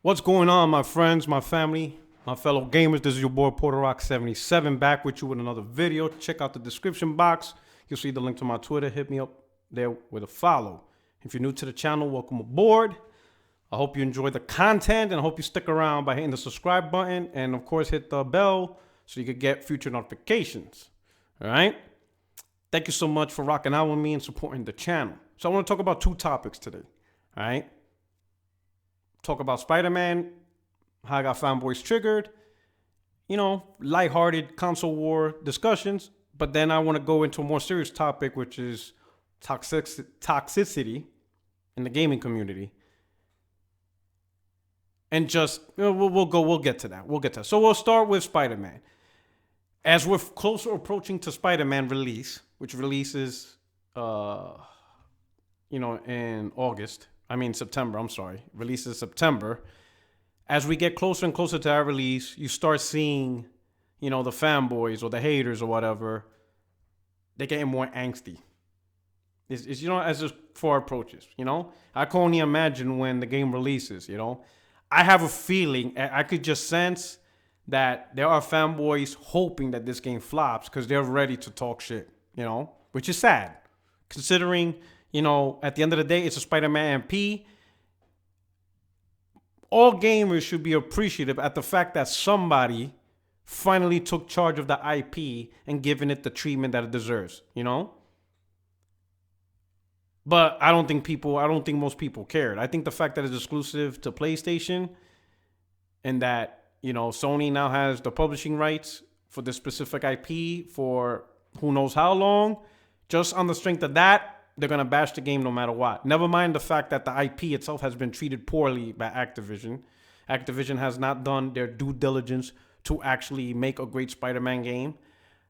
What's going on, my friends, my family, my fellow gamers? This is your boy PorterRock77 back with you with another video. Check out the description box. You'll see the link to my Twitter. Hit me up there with a follow. If you're new to the channel, welcome aboard. I hope you enjoy the content and I hope you stick around by hitting the subscribe button and, of course, hit the bell so you can get future notifications. All right? Thank you so much for rocking out with me and supporting the channel. So I want to talk about two topics today. All right? Talk about Spider-Man, how I got fanboys triggered, lighthearted console war discussions. But then I want to go into a more serious topic, which is toxicity in the gaming community. And just, we'll get to that. So we'll start with Spider-Man. As we're closer approaching to Spider-Man release, which releases, in September, releases September. As we get closer and closer to that release, you start seeing, the fanboys or the haters or whatever, they're getting more angsty. It's as this far approaches, I can only imagine when the game releases, I have a feeling, I could just sense that there are fanboys hoping that this game flops because they're ready to talk shit, which is sad. Considering, at the end of the day, it's a Spider-Man P. All gamers should be appreciative at the fact that somebody finally took charge of the IP and given it the treatment that it deserves, But I don't think most people cared. I think the fact that it's exclusive to PlayStation and that, Sony now has the publishing rights for this specific IP for who knows how long, just on the strength of that, they're going to bash the game no matter what. Never mind the fact that the IP itself has been treated poorly by Activision. Activision has not done their due diligence to actually make a great Spider-Man game.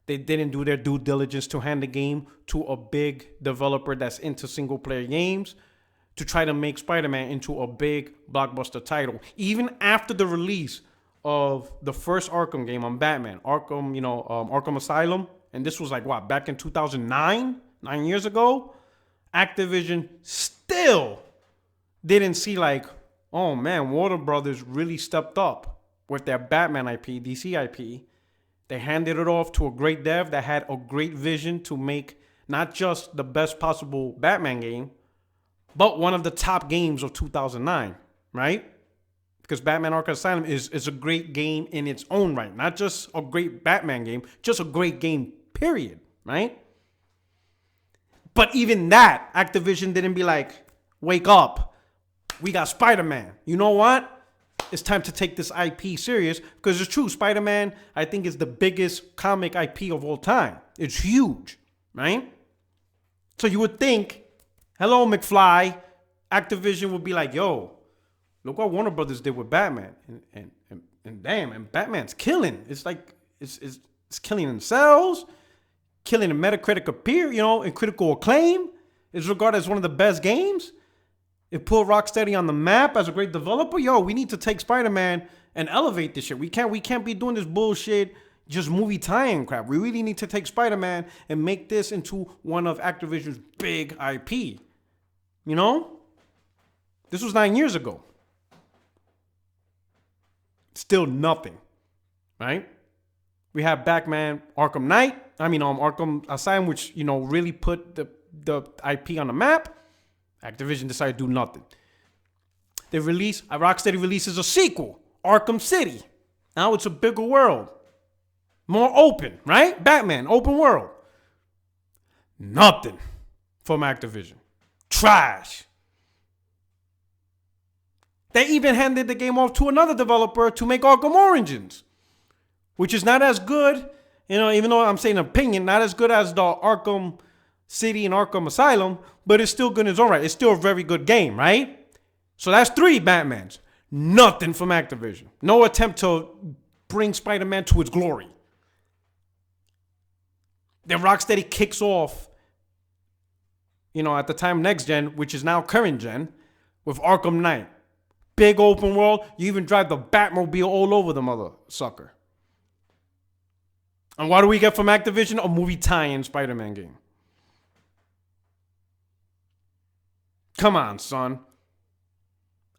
They didn't do their due diligence to hand the game to a big developer that's into single-player games to try to make Spider-Man into a big blockbuster title. Even after the release of the first Arkham game on Batman, Arkham Asylum, and this was back in 2009, 9 years ago, Activision still didn't see oh man, Warner Brothers really stepped up with their Batman IP, DC IP. They handed it off to a great dev that had a great vision to make not just the best possible Batman game, but one of the top games of 2009, right? Because Batman Arkham Asylum is a great game in its own right. Not just a great Batman game, just a great game, period, right? But even that, Activision didn't be like, wake up. We got Spider-Man. You know what? It's time to take this IP serious because it's true. Spider-Man, I think, is the biggest comic IP of all time. It's huge, right? So you would think, hello, McFly. Activision would be like, yo, look what Warner Brothers did with Batman. And damn, and Batman's killing. It's killing in sales. Killing in Metacritic and critical acclaim. Is regarded as one of the best games. It put Rocksteady on the map as a great developer. Yo, we need to take Spider-Man and elevate this shit. We can't be doing this bullshit, just movie tie-in crap. We really need to take Spider-Man and make this into one of Activision's big IP. This was 9 years ago. Still nothing, right? We have Batman Arkham Arkham Asylum, which, really put the IP on the map. Activision decided to do nothing. Rocksteady releases a sequel, Arkham City. Now it's a bigger world. More open, right? Batman, open world. Nothing from Activision. Trash. They even handed the game off to another developer to make Arkham Origins, which is not as good, even though I'm saying opinion, not as good as the Arkham City and Arkham Asylum, but it's still good in its own right. It's still a very good game, right? So that's 3 Batmans. Nothing from Activision. No attempt to bring Spider-Man to its glory. Then Rocksteady kicks off, at the time next gen, which is now current gen, with Arkham Knight. Big open world. You even drive the Batmobile all over the mother sucker. And what do we get from Activision? A movie tie-in Spider-Man game. Come on, son.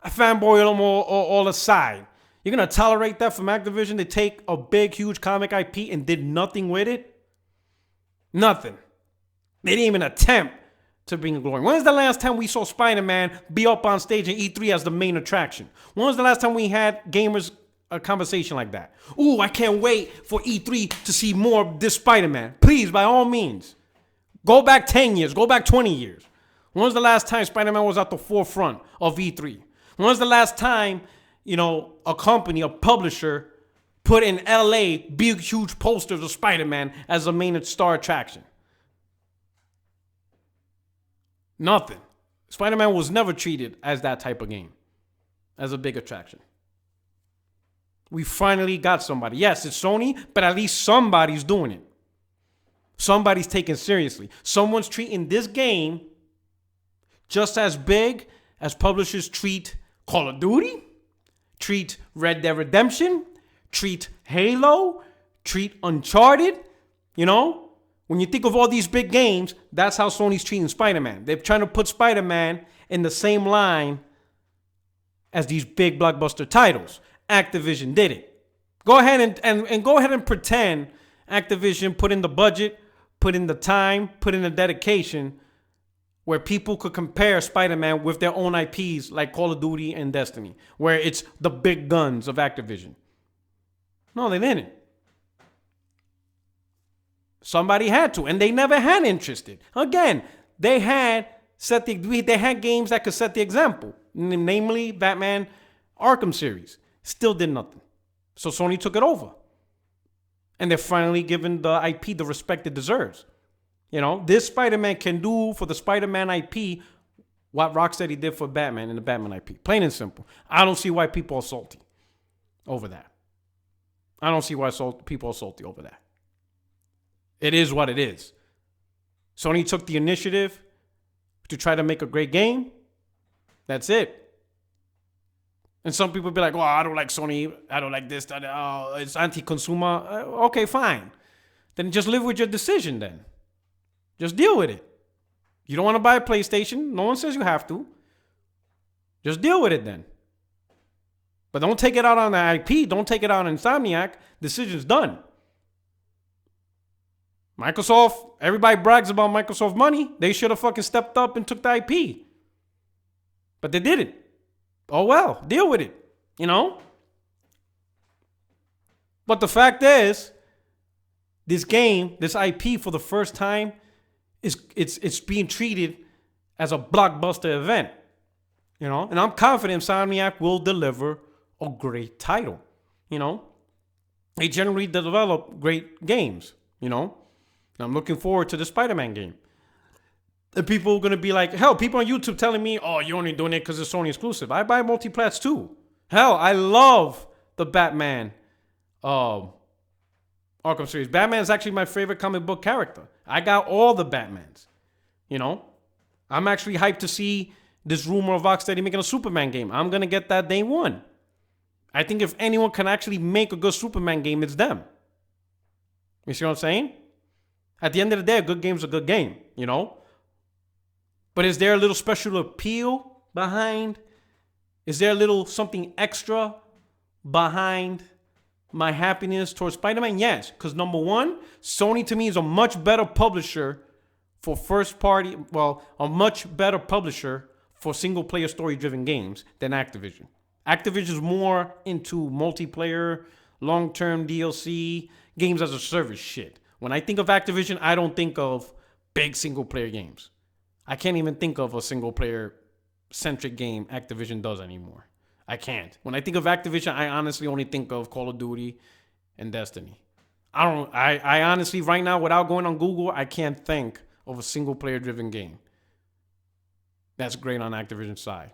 fanboy them all aside. You're going to tolerate that from Activision? They take a big, huge comic IP and did nothing with it? Nothing. They didn't even attempt to bring glory. When was the last time we saw Spider-Man be up on stage in E3 as the main attraction? When was the last time we had gamers a conversation like that? Ooh, I can't wait for E3 to see more of this Spider-Man. Please, by all means, go back 10 years, go back 20 years. When was the last time Spider-Man was at the forefront of E3? When was the last time, a company, a publisher, put in LA big, huge posters of Spider-Man as the main star attraction? Nothing. Spider-Man was never treated as that type of game, as a big attraction. We finally got somebody. Yes, it's Sony, but at least somebody's doing it. Somebody's taking seriously. Someone's treating this game just as big as publishers treat Call of Duty, treat Red Dead Redemption, treat Halo, treat Uncharted. When you think of all these big games, that's how Sony's treating Spider-Man. They're trying to put Spider-Man in the same line as these big blockbuster titles. Activision did it. Go ahead and go ahead and pretend Activision put in the budget, put in the time, put in the dedication where people could compare Spider-Man with their own IPs like Call of Duty and Destiny, where it's the big guns of Activision. No, they didn't. Somebody had to, and they never had interested. Again, they had games that could set the example, namely Batman Arkham series. Still did nothing. So Sony took it over. And they're finally giving the IP the respect it deserves. This Spider-Man can do for the Spider-Man IP what Rocksteady did for Batman and the Batman IP. Plain and simple. I don't see why people are salty over that. I don't see why people are salty over that. It is what it is. Sony took the initiative to try to make a great game. That's it. And some people be like, well, I don't like Sony. I don't like this. It's anti-consumer. Okay, fine. Then just live with your decision then. Just deal with it. You don't want to buy a PlayStation. No one says you have to. Just deal with it then. But don't take it out on the IP. Don't take it out on Insomniac. Decision's done. Microsoft, everybody brags about Microsoft money. They should have fucking stepped up and took the IP. But they didn't. Oh well, deal with it. But the fact is, this game, this IP for the first time, it's being treated as a blockbuster event. And I'm confident Insomniac will deliver a great title. They generally develop great games, I'm looking forward to the Spider-Man game. And people are going to be like, hell, people on YouTube telling me, oh, you're only doing it because it's Sony exclusive. I buy multiplats too. Hell, I love the Batman Arkham series. Batman is actually my favorite comic book character. I got all the Batmans. I'm actually hyped to see this rumor of Rocksteady making a Superman game. I'm going to get that day one. I think if anyone can actually make a good Superman game, it's them. You see what I'm saying? At the end of the day, a good game's a good game, But is there a little special appeal behind? Is there a little something extra behind my happiness towards Spider-Man? Yes, because number one, Sony to me is a much better publisher for a much better publisher for single-player story-driven games than Activision. Activision is more into multiplayer, long-term DLC, games as a service shit. When I think of Activision, I don't think of big single-player games. I can't even think of a single-player centric game Activision does anymore. I can't. When I think of Activision, I honestly only think of Call of Duty and Destiny. I honestly, right now, without going on Google, I can't think of a single-player driven game that's great on Activision's side.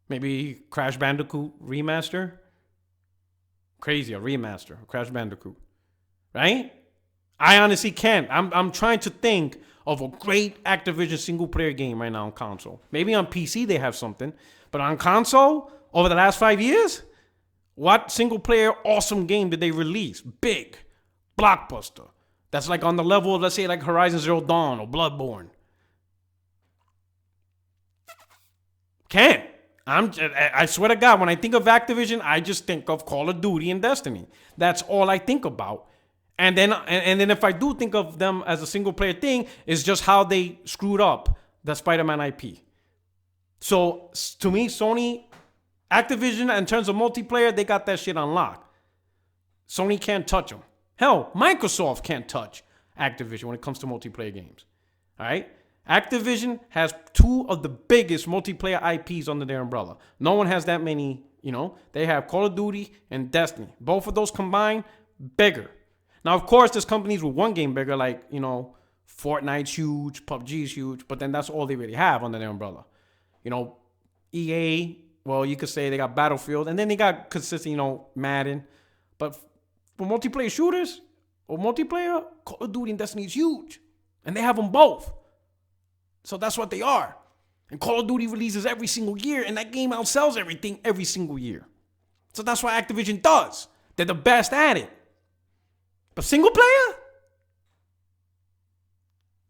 Maybe Crash Bandicoot Remaster? Crazy, a remaster, Crash Bandicoot. Right? I honestly can't. I'm trying to think of a great Activision single-player game right now on console. Maybe on PC they have something. But on console, over the last 5 years, what single-player awesome game did they release? Big. Blockbuster. That's like on the level of, let's say, like Horizon Zero Dawn or Bloodborne. Can't. I swear to God, when I think of Activision, I just think of Call of Duty and Destiny. That's all I think about. And then if I do think of them as a single player thing, it's just how they screwed up the Spider-Man IP. So to me, Sony, Activision, in terms of multiplayer, they got that shit on lock. Sony can't touch them. Hell, Microsoft can't touch Activision when it comes to multiplayer games. All right? Activision has two of the biggest multiplayer IPs under their umbrella. No one has that many, They have Call of Duty and Destiny. Both of those combined, bigger. Now, of course, there's companies with one game bigger, like, Fortnite's huge, PUBG's huge, but then that's all they really have under their umbrella. EA, well, you could say they got Battlefield, and then they got consistent, Madden. But for multiplayer shooters or multiplayer, Call of Duty and Destiny is huge. And they have them both. So that's what they are. And Call of Duty releases every single year, and that game outsells everything every single year. So that's what Activision does. They're the best at it. But single player?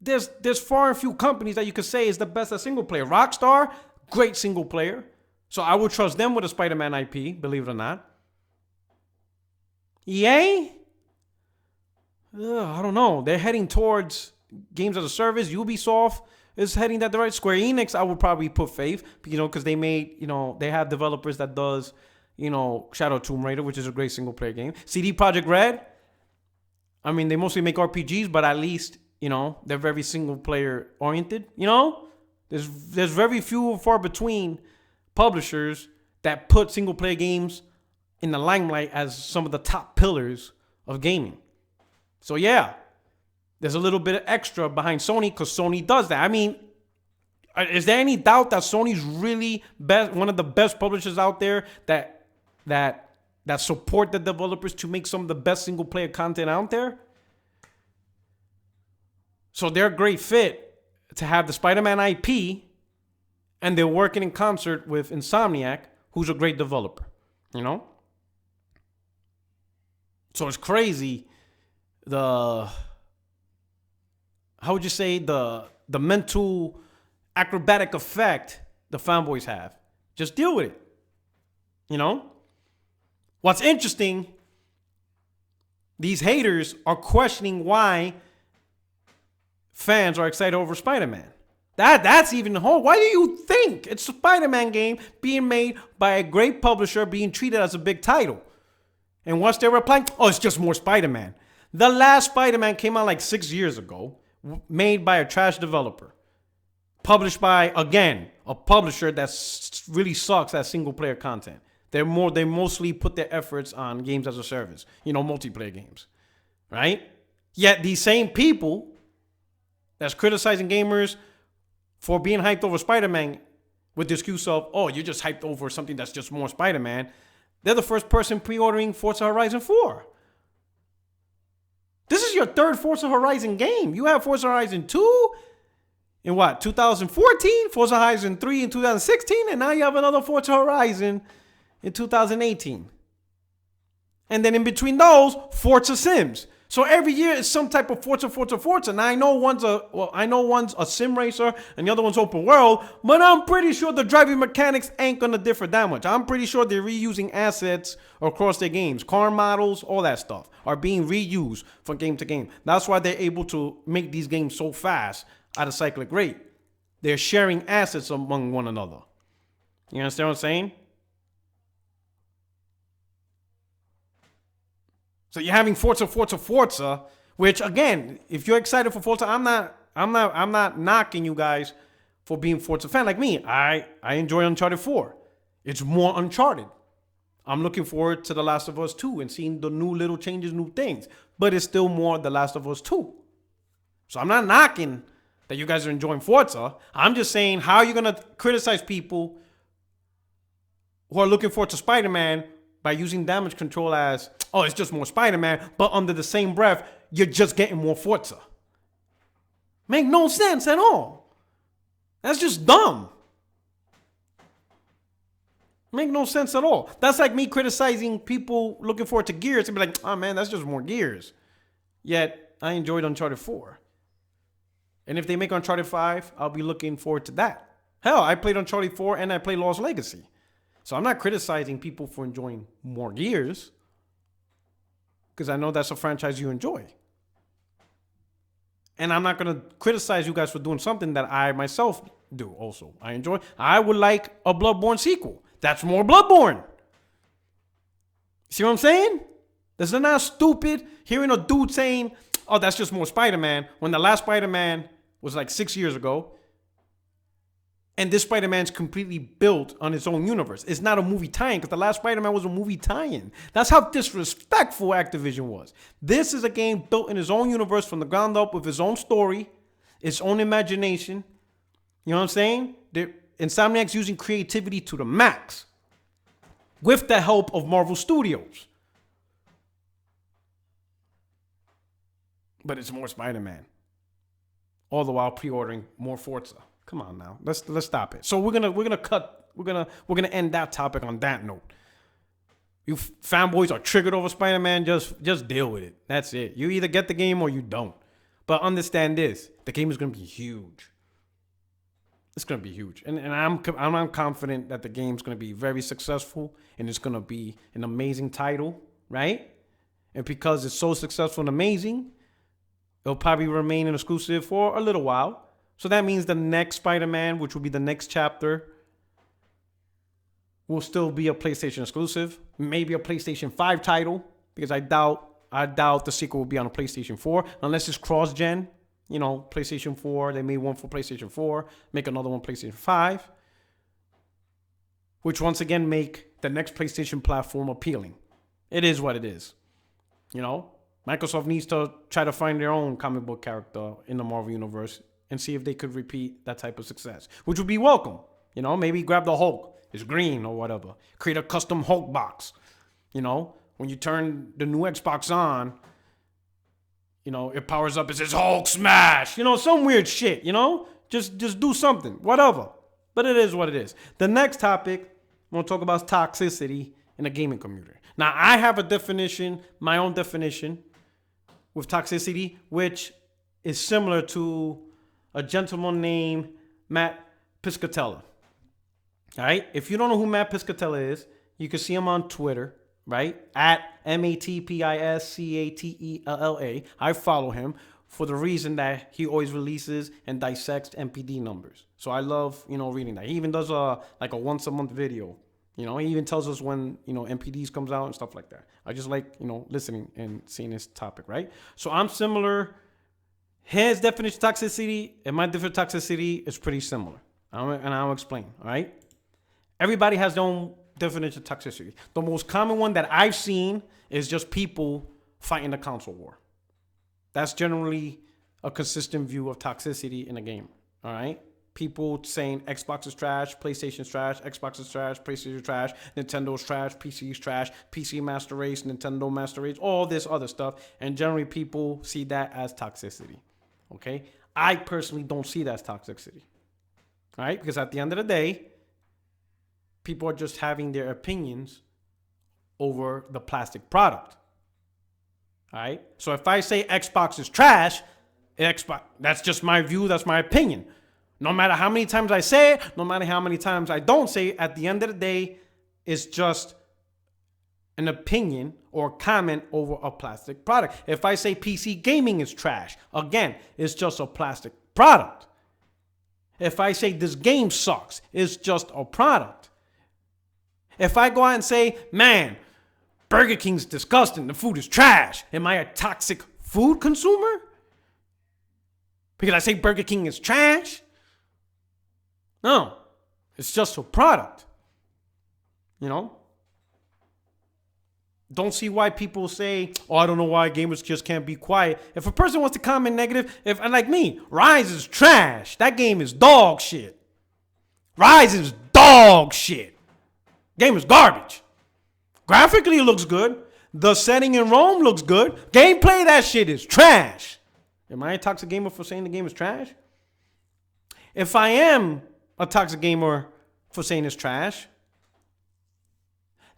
There's far and few companies that you could say is the best at single player. Rockstar, great single player. So I would trust them with a Spider-Man IP, believe it or not. EA? I don't know. They're heading towards games as a service. Ubisoft is heading that direction. Square Enix, I would probably put faith, because they made, they have developers that does, Shadow Tomb Raider, which is a great single player game. CD Projekt Red, I mean, they mostly make RPGs, but at least, they're very single player oriented. There's very few and far between publishers that put single player games in the limelight as some of the top pillars of gaming. So yeah, there's a little bit of extra behind Sony because Sony does that. I mean, is there any doubt that Sony's really one of the best publishers out there that support the developers to make some of the best single player content out there? So they're a great fit to have the Spider-Man IP, and they're working in concert with Insomniac, who's a great developer, So it's crazy how would you say, the mental acrobatic effect the fanboys have. Just deal with it. What's interesting, these haters are questioning why fans are excited over Spider-Man. That's even hard. Why do you think it's a Spider-Man game being made by a great publisher being treated as a big title? And what's their reply? Oh, it's just more Spider-Man. The last Spider-Man came out like 6 years ago, made by a trash developer. Published by, again, a publisher that really sucks at single player content. They mostly put their efforts on games as a service, multiplayer games, right? Yet these same people that's criticizing gamers for being hyped over Spider-Man with the excuse of, oh, you're just hyped over something that's just more Spider-Man. They're the first person pre-ordering Forza Horizon 4. This is your third Forza Horizon game. You have Forza Horizon 2 in 2014, Forza Horizon 3 in 2016, and now you have another Forza Horizon in 2018. And then in between those, Forza Sims. So every year is some type of Forza. Now I know one's a sim racer and the other one's open world, but I'm pretty sure the driving mechanics ain't gonna differ that much. I'm pretty sure they're reusing assets across their games. Car models, all that stuff are being reused from game to game. That's why they're able to make these games so fast at a cyclic rate. They're sharing assets among one another. You understand what I'm saying? So you're having Forza, which again, if you're excited for Forza, I'm not knocking you guys for being Forza fan like me. I enjoy Uncharted 4. It's more Uncharted. I'm looking forward to The Last of Us 2 and seeing the new little changes, new things. But it's still more The Last of Us 2. So I'm not knocking that you guys are enjoying Forza. I'm just saying, how are you going to criticize people who are looking forward to Spider-Man by using damage control as, oh, it's just more Spider-Man, but under the same breath, you're just getting more Forza? Make no sense at all. That's just dumb. Make no sense at all. That's like me criticizing people looking forward to Gears and be like, oh man, that's just more Gears. Yet, I enjoyed Uncharted 4. And if they make Uncharted 5, I'll be looking forward to that. Hell, I played Uncharted 4 and I played Lost Legacy. So I'm not criticizing people for enjoying more Gears, because I know that's a franchise you enjoy. And I'm not going to criticize you guys for doing something that I myself do also. I enjoy. I would like a Bloodborne sequel. That's more Bloodborne. See what I'm saying? This is not stupid hearing a dude saying, oh, that's just more Spider-Man, when the last Spider-Man was like 6 years ago. And this Spider-Man's completely built on its own universe. It's not a movie tie-in, because the last Spider-Man was a movie tie-in. That's how disrespectful Activision was. This is a game built in its own universe from the ground up with its own story, its own imagination. You know what I'm saying? Insomniac's using creativity to the max with the help of Marvel Studios. But it's more Spider-Man. All the while pre-ordering more Forza. Come on now, let's stop it. So we're gonna end that topic on that note. You fanboys are triggered over Spider-Man. Just deal with it. That's it. You either get the game or you don't. But understand this: the game is gonna be huge. It's gonna be huge, and I'm confident that the game's gonna be very successful, and it's gonna be an amazing title, right? And because it's so successful and amazing, it'll probably remain an exclusive for a little while. So that means the next Spider-Man, which will be the next chapter, will still be a PlayStation exclusive. Maybe a PlayStation 5 title, because I doubt the sequel will be on a PlayStation 4, unless it's cross-gen. You know, PlayStation 4, they made one for PlayStation 4, make another one PlayStation 5, which once again make the next PlayStation platform appealing. It is what it is. You know, Microsoft needs to try to find their own comic book character in the Marvel Universe and see if they could repeat that type of success, which would be welcome. You know, maybe grab the Hulk. It's green or whatever. Create a custom Hulk box. You know, when you turn the new Xbox on, you know, it powers up. It says Hulk smash. You know, some weird shit, you know? Just do something, whatever. But it is what it is. The next topic, I'm going to talk about toxicity in the gaming community. Now, I have a definition, my own definition with toxicity, which is similar to a gentleman named Matt Piscatella. All right? If you don't know who Matt Piscatella is, you can see him on Twitter, right? At MATPISCATELLA. I follow him for the reason that he always releases and dissects MPD numbers. So I love, you know, reading that. He even does a once a month video. You know, he even tells us when, you know, MPDs comes out and stuff like that. I just like, you know, listening and seeing this topic, right? So I'm similar. His definition of toxicity and my definition of toxicity is pretty similar. And I'll explain, all right? Everybody has their own definition of toxicity. The most common one that I've seen is just people fighting the console war. That's generally a consistent view of toxicity in a game, all right? People saying Xbox is trash, PlayStation's trash, Xbox is trash, PlayStation is trash, Nintendo's trash, PC is trash, PC Master Race, Nintendo Master Race, all this other stuff. And generally people see that as toxicity, okay? I personally don't see that as toxicity, all right? Because at the end of the day, people are just having their opinions over the plastic product, all right? So if I say Xbox is trash, Xbox, that's just my view, that's my opinion. No matter how many times I say it, no matter how many times I don't say it, at the end of the day, it's just an opinion or comment over a plastic product. If I say PC gaming is trash, again, it's just a plastic product. If I say this game sucks, it's just a product. If I go out and say, man, Burger King's disgusting, the food is trash, am I a toxic food consumer? Because I say Burger King is trash? No, it's just a product. You know? Don't see why people say, oh, I don't know why gamers just can't be quiet. If a person wants to comment negative, and like me, Rise is trash. That game is dog shit. Rise is dog shit. Game is garbage. Graphically, it looks good. The setting in Rome looks good. Gameplay, that shit is trash. Am I a toxic gamer for saying the game is trash? If I am a toxic gamer for saying it's trash,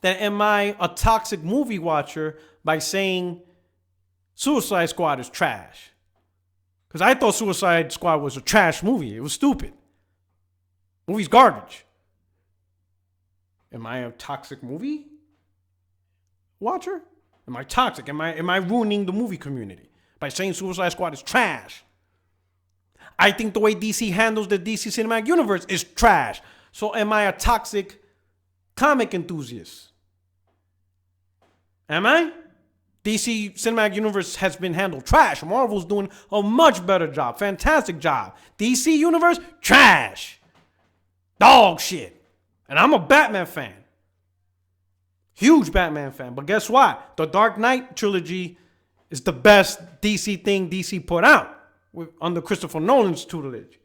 then am I a toxic movie watcher by saying Suicide Squad is trash? Because I thought Suicide Squad was a trash movie. It was stupid. Movie's garbage. Am I a toxic movie watcher? Am I toxic? Am I ruining the movie community by saying Suicide Squad is trash? I think the way DC handles the DC Cinematic Universe is trash. So am I a toxic comic enthusiast? Am I? DC Cinematic Universe has been handled trash. Marvel's doing a much better job. Fantastic job. DC Universe, trash. Dog shit. And I'm a Batman fan. Huge Batman fan. But guess what? The Dark Knight trilogy is the best DC thing DC put out under Christopher Nolan's tutelage.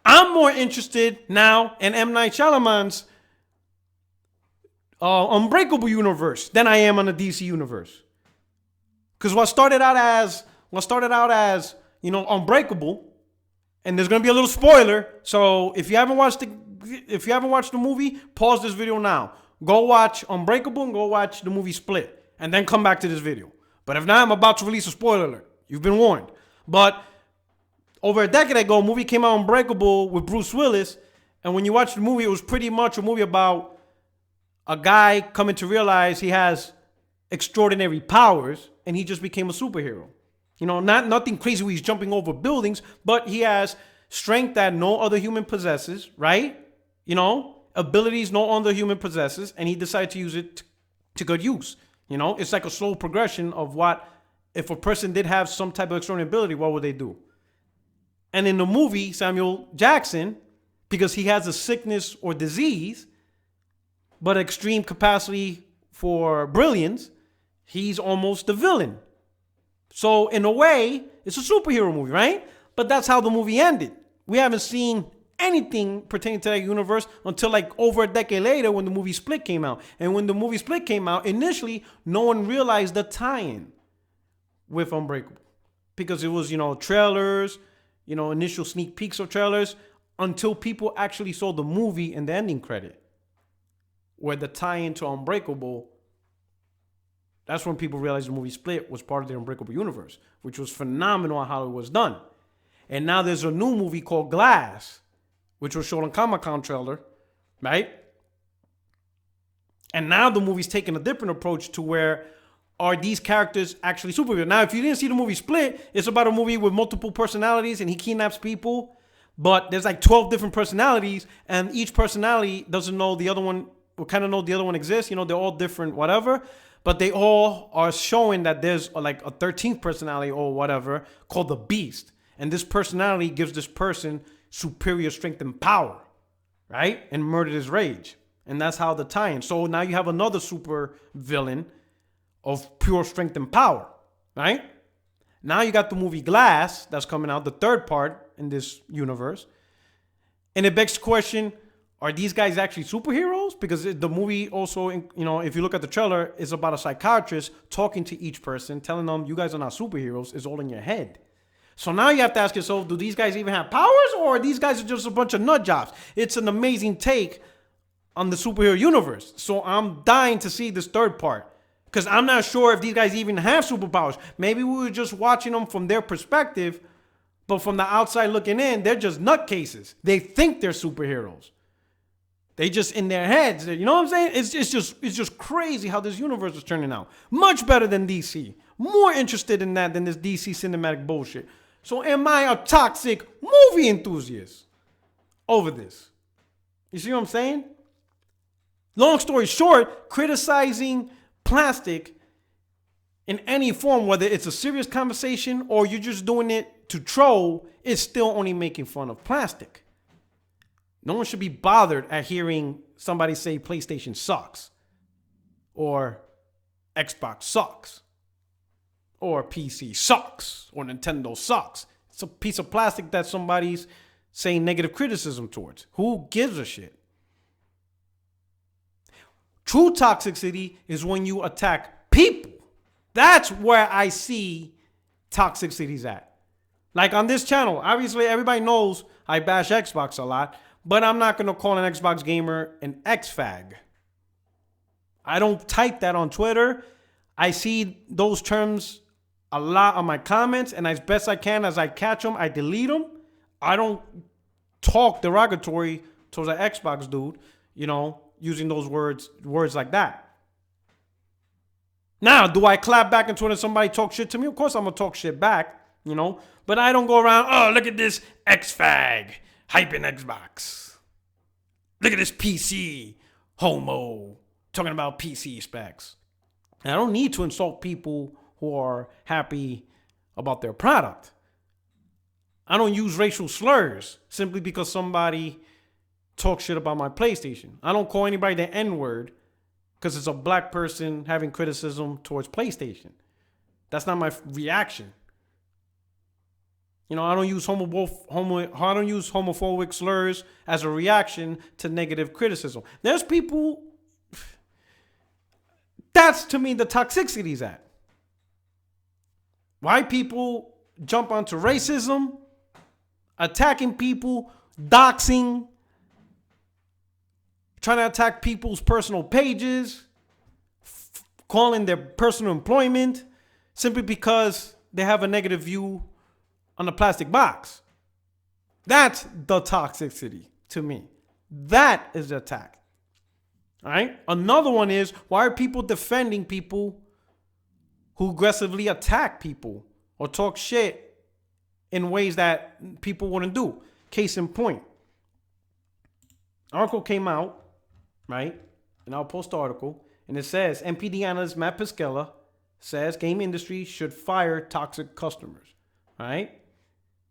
I'm more interested now in M. Night Shyamalan's Unbreakable universe than I am on the DC universe. Because what started out as Unbreakable, and there's gonna be a little spoiler. So if you haven't watched the movie, pause this video now. Go watch Unbreakable and go watch the movie Split, and then come back to this video. But if not, I'm about to release a spoiler alert. You've been warned. But over a decade ago, a movie came out, Unbreakable, with Bruce Willis, and when you watch the movie, it was pretty much a movie about a guy coming to realize he has extraordinary powers, and he just became a superhero. You know, nothing crazy where he's jumping over buildings, but he has strength that no other human possesses, right? You know, abilities no other human possesses, and he decided to use it to good use. You know, it's like a slow progression of what, if a person did have some type of extraordinary ability, what would they do? And in the movie, Samuel Jackson, because he has a sickness or disease, but extreme capacity for brilliance, he's almost the villain. So in a way, it's a superhero movie, right? But that's how the movie ended. We haven't seen anything pertaining to that universe until like over a decade later when the movie Split came out. And when the movie Split came out, initially, no one realized the tie-in with Unbreakable. Because it was, trailers, initial sneak peeks of trailers, until people actually saw the movie and the ending credit, where the tie-in to Unbreakable, that's when people realized the movie Split was part of the Unbreakable universe, which was phenomenal how it was done. And now there's a new movie called Glass, which was shown on Comic-Con trailer, right? And now the movie's taking a different approach to where, are these characters actually superheroes? Now, if you didn't see the movie Split, it's about a movie with multiple personalities and he kidnaps people, but there's like 12 different personalities, and each personality doesn't know the other one, or kind of know the other one exists. They're all different, whatever. But they all are showing that there's like a 13th personality or whatever called the Beast. And this personality gives this person superior strength and power, right? And murderous rage. And that's how the tie-in. So now you have another super villain of pure strength and power, right? Now you got the movie Glass that's coming out, the third part in this universe. And it begs the question, are these guys actually superheroes? Because the movie also, if you look at the trailer, is about a psychiatrist talking to each person, telling them, you guys are not superheroes, it's all in your head. So now you have to ask yourself, do these guys even have powers, or these guys are just a bunch of nut jobs? It's an amazing take on the superhero universe. So I'm dying to see this third part, because I'm not sure if these guys even have superpowers. Maybe we were just watching them from their perspective, but from the outside looking in, they're just nutcases. They think they're superheroes. They just in their heads. You know what I'm saying? It's just crazy how this universe is turning out. Much better than DC. More interested in that than this DC cinematic bullshit. So am I a toxic movie enthusiast over this? You see what I'm saying? Long story short, criticizing plastic in any form, whether it's a serious conversation or you're just doing it to troll, is still only making fun of plastic. No one should be bothered at hearing somebody say PlayStation sucks, or Xbox sucks, or PC sucks, or Nintendo sucks. It's a piece of plastic that somebody's saying negative criticism towards. Who gives a shit? True toxicity is when you attack people. That's where I see toxicity's at. Like on this channel, obviously everybody knows I bash Xbox a lot, but I'm not going to call an Xbox gamer an X-fag. I don't type that on Twitter. I see those terms a lot on my comments, and as best I can, as I catch them, I delete them. I don't talk derogatory towards an Xbox dude, you know, using those words like that. Now, do I clap back into it and somebody talk shit to me? Of course I'm going to talk shit back, you know. But I don't go around, oh, look at this X-Fag hyping Xbox. Look at this PC homo talking about PC specs. And I don't need to insult people who are happy about their product. I don't use racial slurs simply because somebody talks shit about my PlayStation. I don't call anybody the N-word because it's a black person having criticism towards PlayStation. That's not my reaction. You know, I don't use homophobic slurs as a reaction to negative criticism. There's people, that's to me the toxicity's at. Why people jump onto racism, attacking people, doxing, trying to attack people's personal pages, calling their personal employment simply because they have a negative view on the plastic box. That's the toxicity to me. That is the attack. All right? Another one is, why are people defending people who aggressively attack people or talk shit in ways that people wouldn't do? Case in point. Article came out, right? And I'll post the article. And it says, MPD analyst Matt Piscella says game industry should fire toxic customers. All right?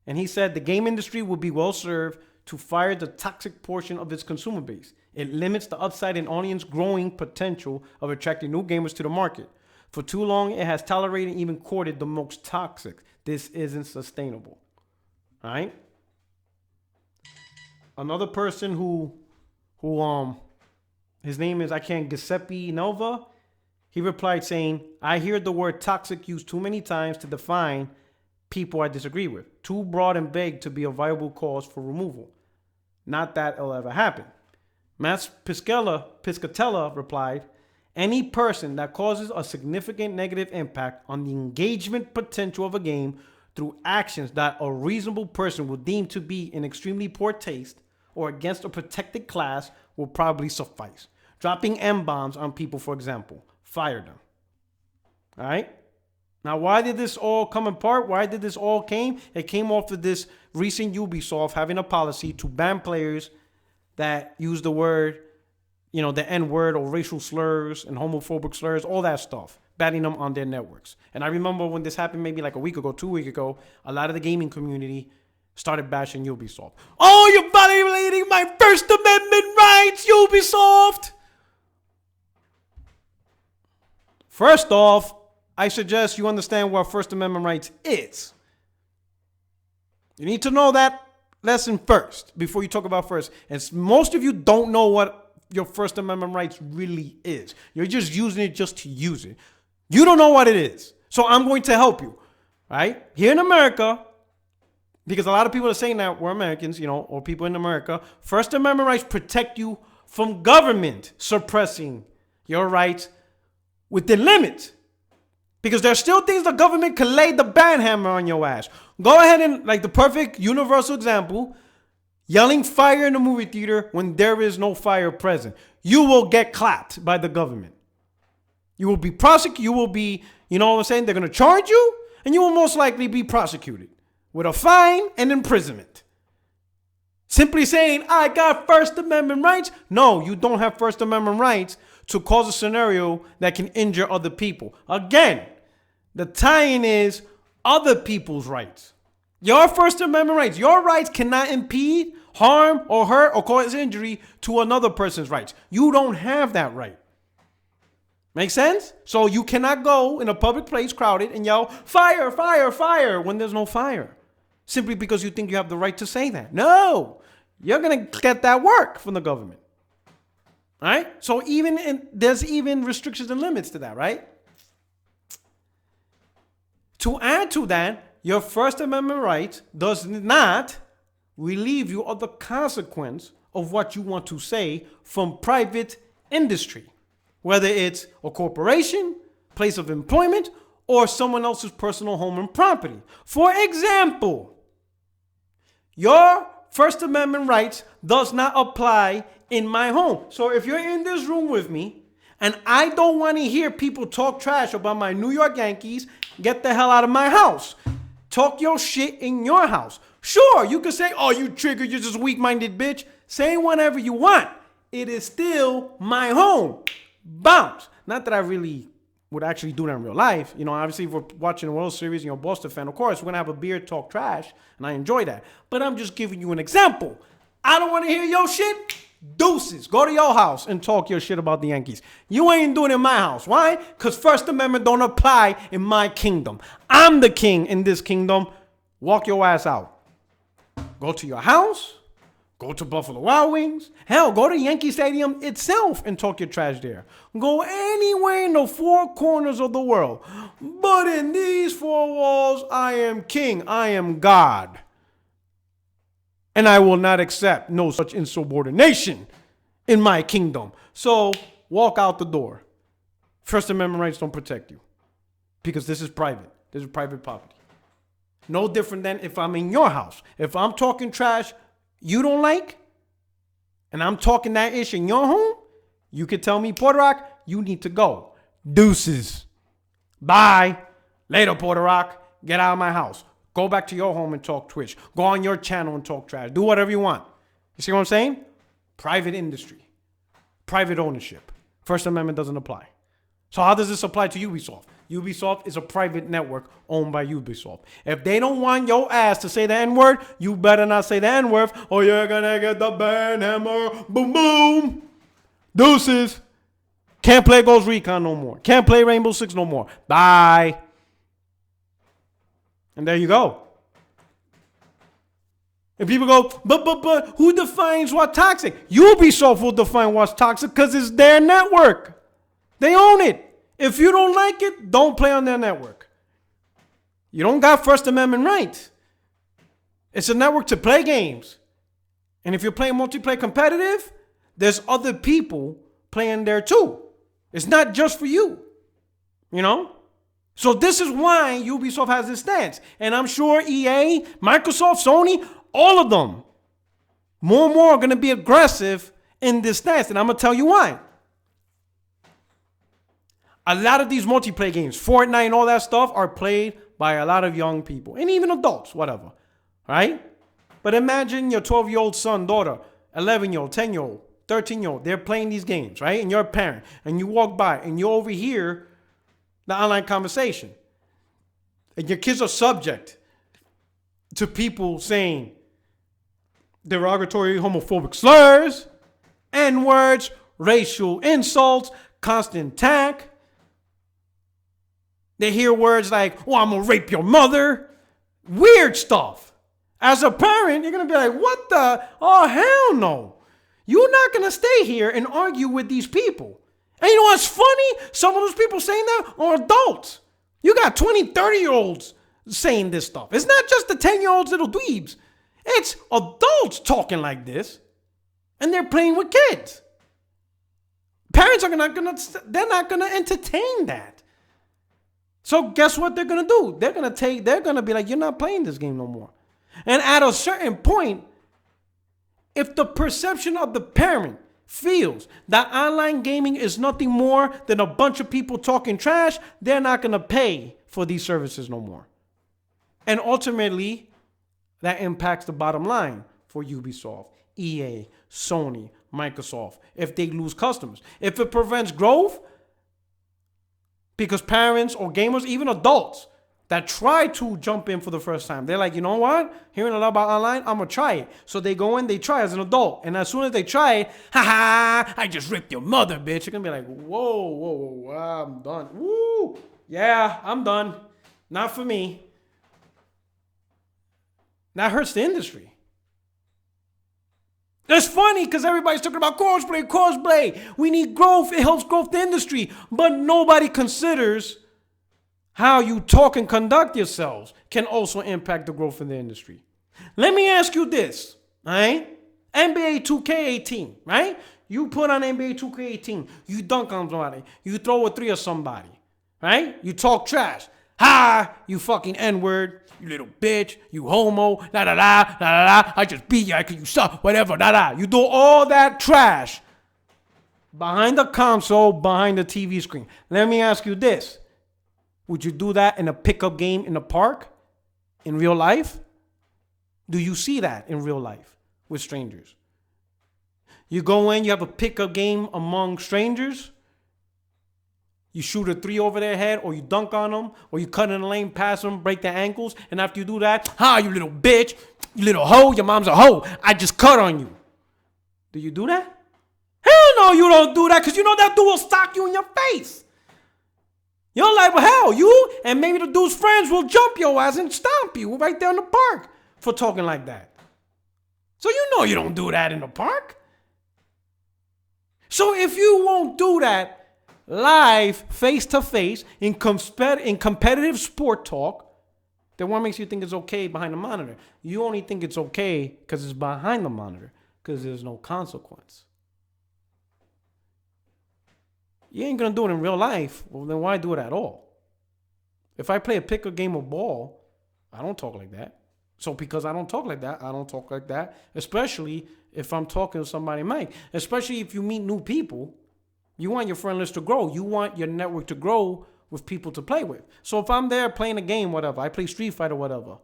And he said the game industry would be well served to fire the toxic portion of its consumer base. It limits the upside and audience growing potential of attracting new gamers to the market. For too long, it has tolerated and even courted the most toxic. This isn't sustainable. All right? Another person who his name is, Giuseppe Nova. He replied saying, I hear the word toxic used too many times to define people I disagree with. Too broad and vague to be a viable cause for removal. Not that it'll ever happen. Matt Piscatella replied, any person that causes a significant negative impact on the engagement potential of a game through actions that a reasonable person will deem to be in extremely poor taste or against a protected class will probably suffice. Dropping M-bombs on people, for example. Fire them. All right? Now, why did this all come apart? Why did this all came? It came off of this recent Ubisoft having a policy to ban players that use the word, you know, the N-word or racial slurs and homophobic slurs, all that stuff, banning them on their networks. And I remember when this happened maybe like a week ago, 2 weeks ago, a lot of the gaming community started bashing Ubisoft. Oh, you're violating my First Amendment rights, Ubisoft! First off, I suggest you understand what First Amendment rights is. You need to know that lesson first before you talk about first. And most of you don't know what your First Amendment rights really is. You're just using it just to use it. You don't know what it is. So I'm going to help you. Right? Here in America, because a lot of people are saying that we're Americans, you know, or people in America, First Amendment rights protect you from government suppressing your rights within limits. Because there's still things the government can lay the ban hammer on your ass. Go ahead and, like the perfect universal example, yelling fire in the movie theater when there is no fire present. You will get clapped by the government. You will be prosecuted. You will be, you know what I'm saying? They're going to charge you and you will most likely be prosecuted with a fine and imprisonment. Simply saying, I got First Amendment rights. No, you don't have First Amendment rights to cause a scenario that can injure other people. Again, the tie-in is other people's rights. Your First Amendment rights, your rights cannot impede, harm, or hurt, or cause injury to another person's rights. You don't have that right. Make sense? So you cannot go in a public place, crowded, and yell, fire, fire, fire, when there's no fire. Simply because you think you have the right to say that. No, you're going to get that work from the government. All right? So there's even restrictions and limits to that, right? To add to that, your First Amendment right does not relieve you of the consequence of what you want to say from private industry, whether it's a corporation, place of employment, or someone else's personal home and property. For example, your First Amendment rights does not apply in my home. So if you're in this room with me and I don't want to hear people talk trash about my New York Yankees, get the hell out of my house. Talk your shit in your house. Sure, you can say, oh, you triggered, you're just weak-minded bitch. Say whatever you want. It is still my home. Bounce. Not that I really would actually do that in real life. You know, obviously, if we're watching the World Series and you're a Boston fan, of course, we're going to have a beer, talk trash, and I enjoy that. But I'm just giving you an example. I don't want to hear your shit. Deuces. Go to your house and talk your shit about the Yankees. You ain't doing it in my house. Why? Because First Amendment don't apply in my kingdom. I'm the king in this kingdom. Walk your ass out. Go to your house. Go to Buffalo Wild Wings. Hell, go to Yankee Stadium itself and talk your trash there. Go anywhere in the four corners of the world. But in these four walls, I am king. I am God. And I will not accept no such insubordination in my kingdom. So walk out the door. First Amendment rights don't protect you. Because this is private. This is private property. No different than if I'm in your house. If I'm talking trash you don't like, and I'm talking that ish in your home, you could tell me, Puerto Rock, you need to go. Deuces. Bye. Later, Puerto Rock. Get out of my house. Go back to your home and talk Twitch. Go on your channel and talk trash. Do whatever you want. You see what I'm saying? Private industry. Private ownership. First Amendment doesn't apply. So how does this apply to Ubisoft? Ubisoft is a private network owned by Ubisoft. If they don't want your ass to say the N-word, you better not say the N-word or you're gonna get the ban hammer. Boom, boom. Deuces. Can't play Ghost Recon no more. Can't play Rainbow Six no more. Bye. And there you go. And people go, but who defines what's toxic? Ubisoft will define what's toxic because it's their network. They own it. If you don't like it, don't play on their network. You don't got First Amendment rights. It's a network to play games. And if you're playing multiplayer competitive, there's other people playing there too. It's not just for you. You know? So this is why Ubisoft has this stance. And I'm sure EA, Microsoft, Sony, all of them, more and more are going to be aggressive in this stance. And I'm going to tell you why. A lot of these multiplayer games, Fortnite and all that stuff, are played by a lot of young people. And even adults, whatever. Right? But imagine your 12-year-old son, daughter, 11-year-old, 10-year-old, 13-year-old. They're playing these games, right? And you're a parent. And you walk by and you overhear the online conversation. And your kids are subject to people saying derogatory homophobic slurs, N-words, racial insults, constant attack. They hear words like, oh, I'm going to rape your mother. Weird stuff. As a parent, you're going to be like, what the? Oh, hell no. You're not going to stay here and argue with these people. And you know what's funny? Some of those people saying that are adults. You got 20, 30-year-olds saying this stuff. It's not just the 10-year-olds little dweebs. It's adults talking like this. And they're playing with kids. Parents are not going to entertain that. So guess what they're going to do? They're going to be like, you're not playing this game no more. And at a certain point, if the perception of the parent feels that online gaming is nothing more than a bunch of people talking trash, they're not going to pay for these services no more. And ultimately, that impacts the bottom line for Ubisoft, EA, Sony, Microsoft, if they lose customers. If it prevents growth, because parents or gamers, even adults that try to jump in for the first time, they're like, you know what? Hearing a lot about online, I'm going to try it. So they go in, they try as an adult. And as soon as they try it, I just ripped your mother, bitch. You're going to be like, whoa, I'm done. Woo, yeah, I'm done. Not for me. That hurts the industry. It's funny because everybody's talking about crossplay. We need growth. It helps growth the industry. But nobody considers how you talk and conduct yourselves can also impact the growth in the industry. Let me ask you this, all right? NBA 2K18, right? You put on NBA 2K18. You dunk on somebody. You throw a three at somebody, right? You talk trash. Ha, you fucking N-word. you little bitch, you homo, la la la, la la la, I just beat you because you suck, whatever, la la. You do all that trash behind the console, behind the TV screen. Let me ask you this. Would you do that in a pickup game in the park, in real life? Do you see that in real life with strangers? You go in, you have a pickup game among strangers. You shoot a 3 over their head, or you dunk on them, or you cut in the lane, pass them, break their ankles. And after you do that, you little bitch, you little hoe, your mom's a hoe. I just cut on you. Do you do that? Hell no, you don't do that, because you know that dude will sock you in your face. You're like, well, hell, you and maybe the dude's friends will jump your ass and stomp you right there in the park for talking like that. So you know you don't do that in the park. So if you won't do that live, face-to-face, in competitive sport talk, then what makes you think it's okay behind the monitor? You only think it's okay because it's behind the monitor, because there's no consequence. You ain't going to do it in real life. Well, then why do it at all? If I play a pick a game of ball, I don't talk like that. So because I don't talk like that, I don't talk like that. Especially if I'm talking to somebody, Mike. Especially if you meet new people. You want your friend list to grow. You want your network to grow with people to play with. So if I'm there playing a game, whatever, I play Street Fighter, whatever,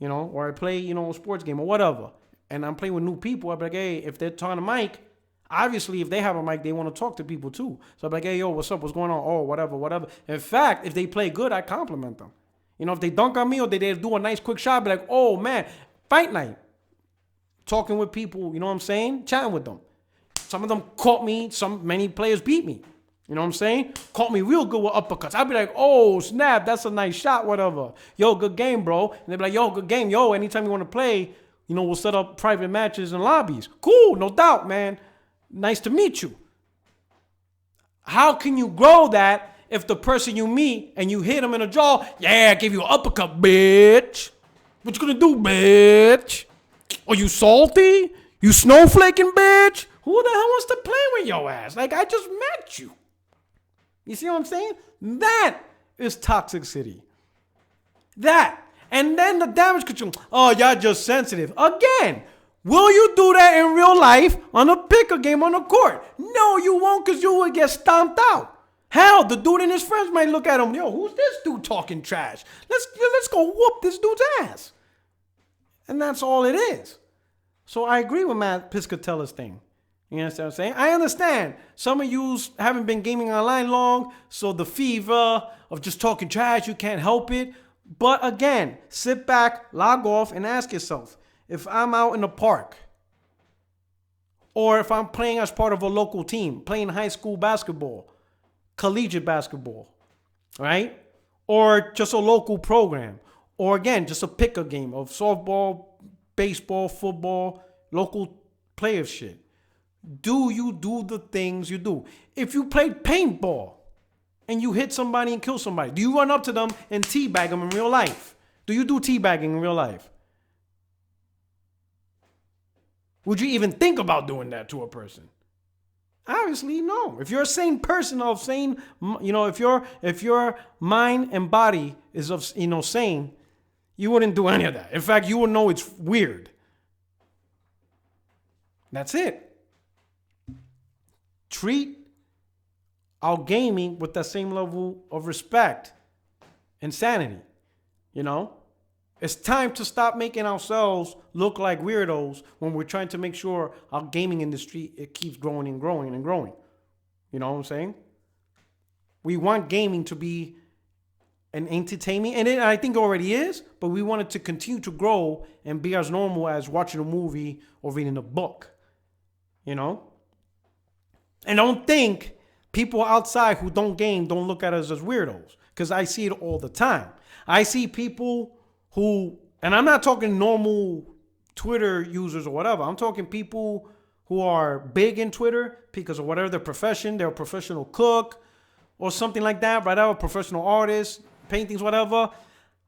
or I play, a sports game or whatever, and I'm playing with new people, I'll be like, hey, if they're talking to Mike, obviously, if they have a mic, they want to talk to people too. So I'm like, hey, yo, what's up? What's going on? Oh, whatever. In fact, if they play good, I compliment them. If they dunk on me or they do a nice quick shot, I'll be like, oh, man, fight night. Talking with people, you know what I'm saying? Chatting with them. Some of them caught me. Many players beat me. You know what I'm saying? Caught me real good with uppercuts. I'll be like, oh, snap, that's a nice shot, whatever. Yo, good game, bro. And they'll be like, yo, good game. Yo, anytime you want to play, we'll set up private matches and lobbies. Cool, no doubt, man. Nice to meet you. How can you grow that if the person you meet and you hit him in the jaw, yeah, I gave you an uppercut, bitch. What you gonna do, bitch? Are you salty? You snowflaking, bitch? Who the hell wants to play with your ass? Like, I just met you. You see what I'm saying? That is Toxicity. That. And then the damage control. Oh, y'all just sensitive. Again. Will you do that in real life on a picker game on the court? No, you won't, because you will get stomped out. Hell, the dude and his friends might look at him. Yo, who's this dude talking trash? Let's go whoop this dude's ass. And that's all it is. So I agree with Matt Piscatella's thing. You understand what I'm saying? I understand. Some of you haven't been gaming online long, so the fever of just talking trash, you can't help it. But again, sit back, log off, and ask yourself, if I'm out in the park, or if I'm playing as part of a local team, playing high school basketball, collegiate basketball, right? Or just a local program, or again, just a pick-up game of softball, baseball, football, local player shit. Do you do the things you do? If you played paintball and you hit somebody and kill somebody, do you run up to them and teabag them in real life? Do you do teabagging in real life? Would you even think about doing that to a person? Obviously, no. If you're a sane person of sane, if your mind and body is of, sane, you wouldn't do any of that. In fact, you would know it's weird. That's it. Treat our gaming with that same level of respect and sanity. It's time to stop making ourselves look like weirdos when we're trying to make sure our gaming industry, it keeps growing and growing and growing. You know what I'm saying? We want gaming to be an entertainment, and I think it already is, but we want it to continue to grow and be as normal as watching a movie or reading a book. And don't think people outside who don't game don't look at us as weirdos, because I see it all the time. I see people who, and I'm not talking normal Twitter users or whatever. I'm talking people who are big in Twitter because of whatever their profession. They're a professional cook or something like that, right? A professional artist, paintings, whatever.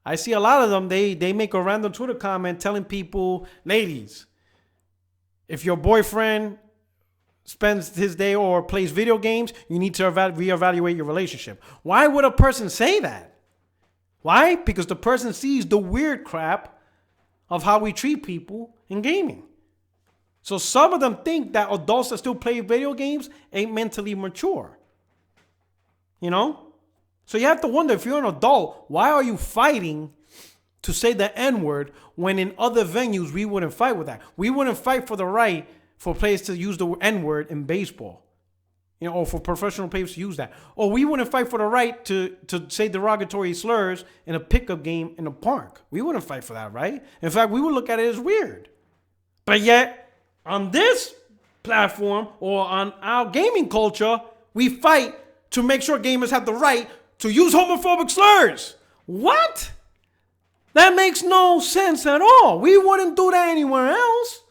I see a lot of them, they make a random Twitter comment telling people, ladies, if your boyfriend spends his day or plays video games, you need to reevaluate your relationship. Why would a person say that? Why? Because the person sees the weird crap of how we treat people in gaming. So some of them think that adults that still play video games ain't mentally mature. You know? So you have to wonder, if you're an adult, why are you fighting to say the N-word when in other venues we wouldn't fight with that? We wouldn't fight for the right for players to use the N-word in baseball. You know, or for professional players to use that. Or we wouldn't fight for the right to say derogatory slurs in a pickup game in a park. We wouldn't fight for that, right? In fact, we would look at it as weird. But yet, on this platform or on our gaming culture, we fight to make sure gamers have the right to use homophobic slurs. What? That makes no sense at all. We wouldn't do that anywhere else.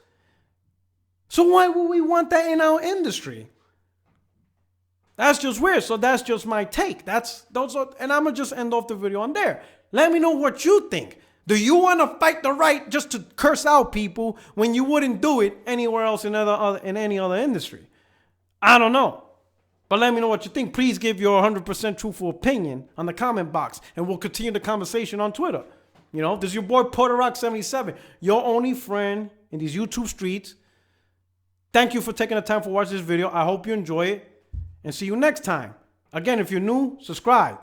So why would we want that in our industry? That's just weird. So that's just my take. And I'm going to just end off the video on there. Let me know what you think. Do you want to fight the right just to curse out people when you wouldn't do it anywhere else in any other industry? I don't know. But let me know what you think. Please give your 100% truthful opinion on the comment box, and we'll continue the conversation on Twitter. You know, this is your boy Puerto Rock 77, your only friend in these YouTube streets. Thank you for taking the time to watch this video. I hope you enjoy it, and see you next time. Again, if you're new, subscribe.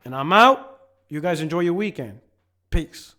And I'm out. You guys enjoy your weekend. Peace.